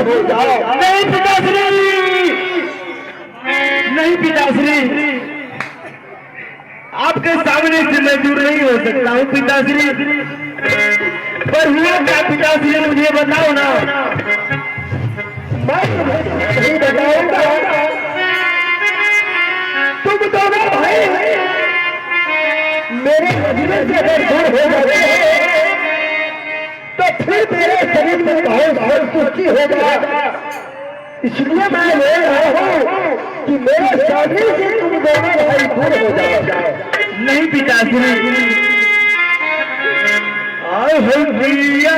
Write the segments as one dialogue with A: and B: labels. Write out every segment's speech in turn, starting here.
A: हो जाओ।
B: नहीं पिताश्री, नहीं पिताश्री, आपके सामने से मैं दूर नहीं हो सकता हूँ पिताश्री। पर हुआ क्या पिताश्री, मुझे बताओ ना।
A: मैं तुम्हें नहीं बताऊंगा। तुम दोनों भाई मेरे नजर से अगर दूर हो जाते तो फिर मेरे शरीर में बहुत सुखी होगा। इसलिए मैं ले रहा हूँ कि मेरे शादी से तुम दोनों भाई दूर हो जाओ।
B: नहीं पिताश्री, आओ भैया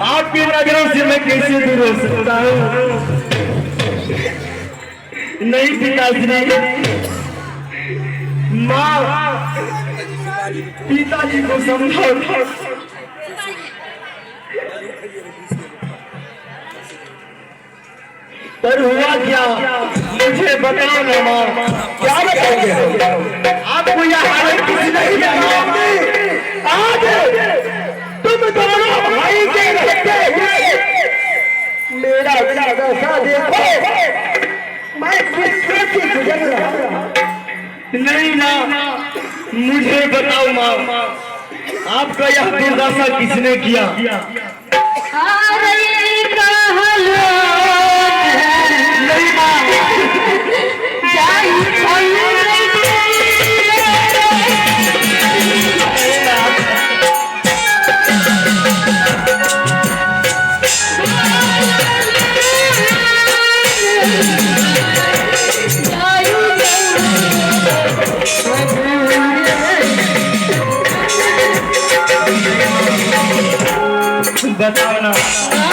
B: आपकी नजरों से मैं कैसे दूर हो सकता हूँ। नहीं पिताश्री, माँ पिताजी को समझाओ। पर हुआ क्या, मुझे बताओ ना माँ।
A: क्या बताओगे?
B: आपको यह हालत किसी नहीं बताओगे।
A: आज तुम दोनों भाई के रहते हुए मेरा दशा देखो, मैं किससे से गुजर रहा हूं।
B: नहीं ना, मुझे बताओ माँ, आपका यह दुर्दशा किसने किया? नहीं माँ, बताओ ना।